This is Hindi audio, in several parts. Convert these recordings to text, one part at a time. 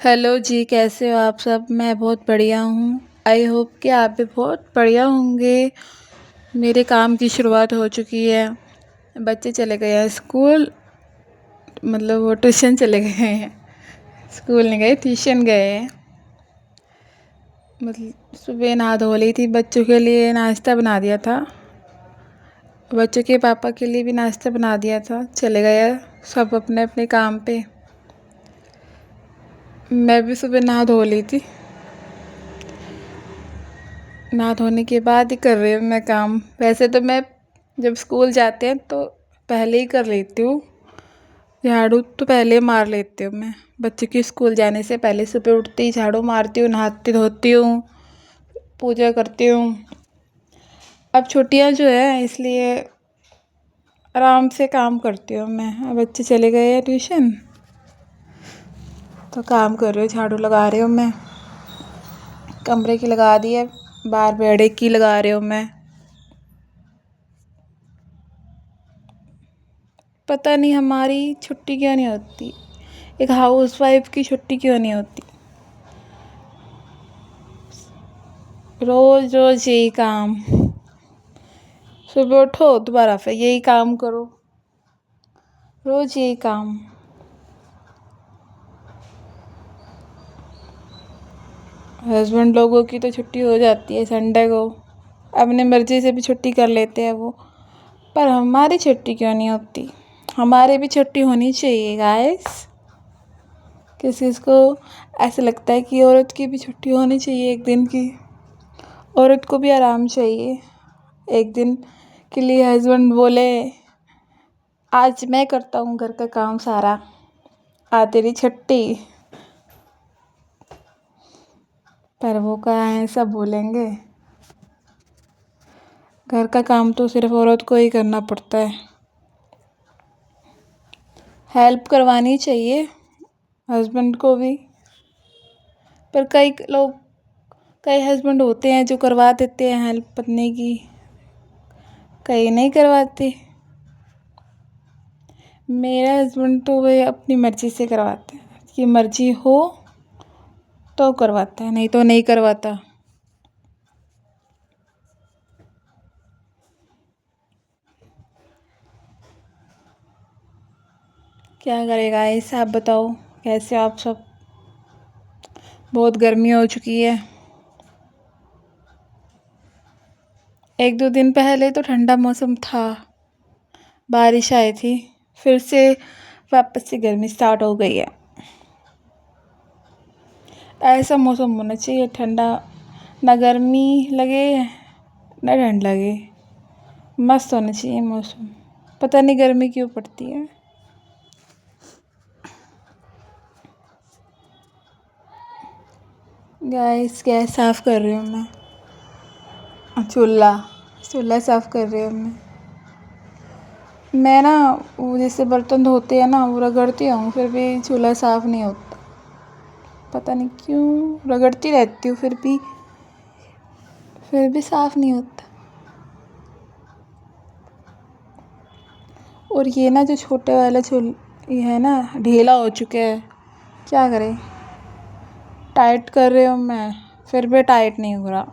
हेलो जी, कैसे हो आप सब? मैं बहुत बढ़िया हूँ। आई होप कि आप भी बहुत बढ़िया होंगे। मेरे काम की शुरुआत हो चुकी है। बच्चे चले गए हैं स्कूल, मतलब वो ट्यूशन चले गए हैं। स्कूल नहीं गए, ट्यूशन गए हैं। मतलब सुबह नहा धो ली थी, बच्चों के लिए नाश्ता बना दिया था, बच्चों के पापा के लिए भी नाश्ता बना दिया था। चले गए सब अपने अपने काम पे। मैं भी सुबह नहा धो ली थी। नहा धोने के बाद ही कर रही हूँ मैं काम। वैसे तो मैं जब स्कूल जाते हैं तो पहले ही कर लेती हूँ, झाड़ू तो पहले मार लेती हूँ मैं। बच्चों की स्कूल जाने से पहले सुबह उठते ही झाड़ू मारती हूँ, नहाती धोती हूँ, पूजा करती हूँ। अब छुट्टियाँ जो है इसलिए आराम से काम करती हूँ मैं। अब बच्चे चले गए हैं ट्यूशन तो काम कर रही हूँ, झाड़ू लगा रही हूँ मैं। कमरे की लगा दी है, बाहर बेड़े की लगा रही हूँ मैं। पता नहीं हमारी छुट्टी क्यों नहीं होती, एक हाउसवाइफ की छुट्टी क्यों नहीं होती। रोज रोज यही काम, सुबह उठो दोबारा फिर यही काम करो, रोज यही काम। हस्बैंड लोगों की तो छुट्टी हो जाती है संडे को, अपने मर्जी से भी छुट्टी कर लेते हैं वो, पर हमारी छुट्टी क्यों नहीं होती? हमारे भी छुट्टी होनी चाहिए गाइस। किस किस को ऐसा लगता है कि औरत की भी छुट्टी होनी चाहिए एक दिन की? औरत को भी आराम चाहिए एक दिन के लिए। हस्बैंड बोले आज मैं करता हूँ घर का काम सारा, आ तेरी छुट्टी। पर वो क्या है, सब बोलेंगे। घर का काम तो सिर्फ औरत को ही करना पड़ता है। हेल्प करवानी चाहिए हस्बैंड को भी, पर कई हस्बैंड होते हैं जो करवा देते हैं हेल्प पत्नी की, कई नहीं करवाते। मेरा हस्बैंड तो वे अपनी मर्ज़ी से करवाते हैं, कि मर्ज़ी हो तो करवाता है, नहीं तो नहीं करवाता। क्या करेगा ऐसा, आप बताओ कैसे हो आप सब? बहुत गर्मी हो चुकी है। एक दो दिन पहले तो ठंडा मौसम था, बारिश आई थी, फिर से वापस से गर्मी स्टार्ट हो गई है। ऐसा मौसम होना चाहिए ठंडा, ना गर्मी लगे ना ठंड लगे, मस्त होना चाहिए मौसम। पता नहीं गर्मी क्यों पड़ती है। गैस साफ़ कर रही हूँ मैं, चूल्हा चूल्हा साफ़ कर रही हूँ मैं ना वो जैसे बर्तन धोते हैं ना, वो रगड़ती हूँ फिर भी चूल्हा साफ़ नहीं होता। पता नहीं क्यों रगड़ती रहती हूँ, फिर भी साफ़ नहीं होता। और ये ना जो छोटे वाला ये है ना, ढीला हो चुके हैं, क्या करें? टाइट कर रही हूँ मैं, फिर भी टाइट नहीं हो रहा।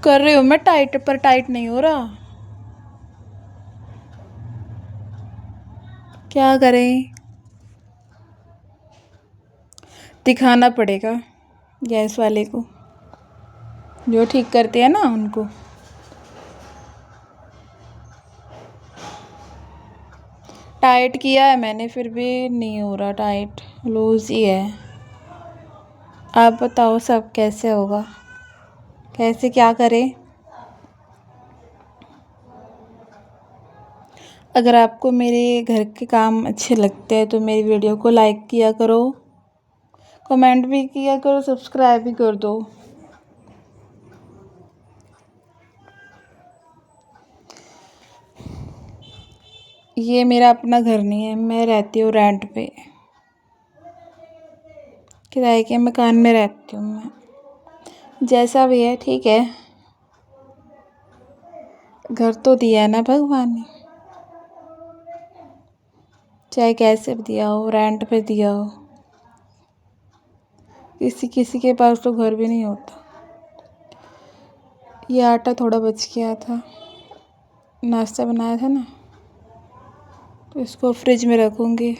कर रही हूँ मैं टाइट, पर टाइट नहीं हो रहा। क्या करें? दिखाना पड़ेगा गैस वाले को, जो ठीक करते हैं ना उनको। टाइट किया है मैंने, फिर भी नहीं हो रहा टाइट, लूज ही है। आप बताओ सब कैसे होगा, कैसे क्या करें? अगर आपको मेरे घर के काम अच्छे लगते हैं तो मेरी वीडियो को लाइक किया करो, कमेंट भी किया करो, सब्सक्राइब भी कर दो। ये मेरा अपना घर नहीं है, मैं रहती हूँ रेंट पे, किराए के मकान में रहती हूँ मैं। जैसा भी है ठीक है, घर तो दिया है ना भगवान ने। चाहे कैसे भी दिया हो, रेंट पे दिया हो। किसी किसी के पास तो घर भी नहीं होता। ये आटा थोड़ा बच गया था, नाश्ता बनाया था ना, तो इसको फ्रिज में रखूँगी।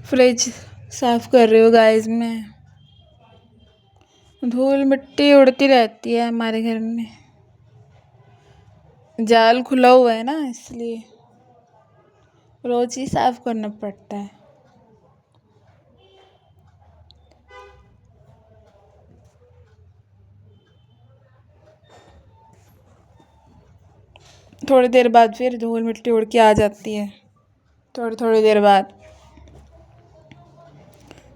फ्रिज साफ कर रही हूँ गाइस मैं। धूल मिट्टी उड़ती रहती है हमारे घर में, जाल खुला हुआ है ना, इसलिए रोज ही साफ करना पड़ता है। थोड़ी देर बाद फिर धूल मिट्टी उड़ के आ जाती है, थोड़ी थोड़ी देर बाद।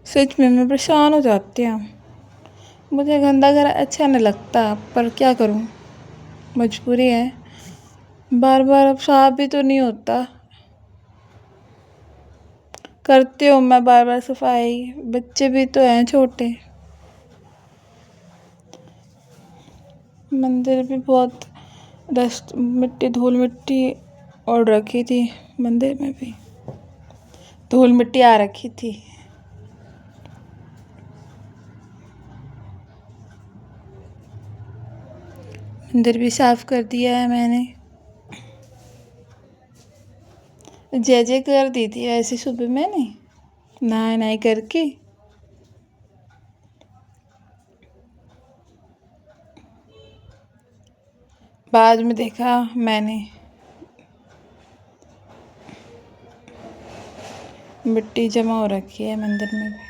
सच में मैं परेशान हो जाती हूँ। मुझे गंदा घर अच्छा नहीं लगता, पर क्या करूँ, मजबूरी है। बार बार अब साफ भी तो नहीं होता। करती हूँ मैं बार बार सफाई, बच्चे भी तो हैं छोटे। मंदिर भी बहुत डस्ट मिट्टी धूल मिट्टी उड़ रखी थी, मंदिर में भी धूल मिट्टी आ रखी थी। मंदिर भी साफ कर दिया है मैंने। जय जय कर दी थी ऐसे सुबह मैंने नहाए नहाए करके। बाद में देखा मैंने मिट्टी जमा हो रखी है मंदिर में भी।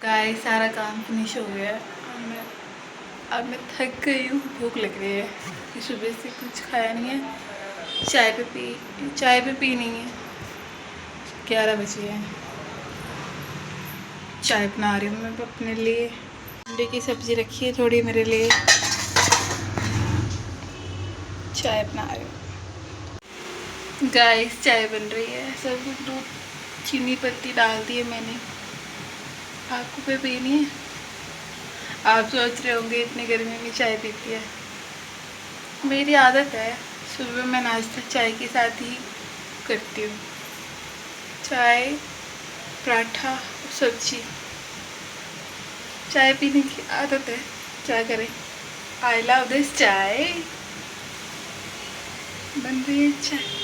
गाइस सारा काम फिनिश हो गया है। अब मैं थक गई हूँ, भूख लग रही है। सुबह से कुछ खाया नहीं है। चाय भी पी नहीं है। 11 बजे हैं। चाय बना रही हूँ मैं अपने लिए। अंडे की सब्ज़ी रखी है थोड़ी मेरे लिए। चाय बना रही हूँ गाइस। चाय बन रही है। सब दूध चीनी पत्ती डाल दी है मैंने। आपको पे पीनी है? आप सोच रहे होंगे इतनी गर्मी में चाय पीती है। मेरी आदत है, सुबह मैं नाश्ता चाय के साथ ही करती हूँ। चाय, पराठा, सब्जी। चाय पीने की आदत है, क्या करें। आई लव दिस चाय। बन रही है चाय।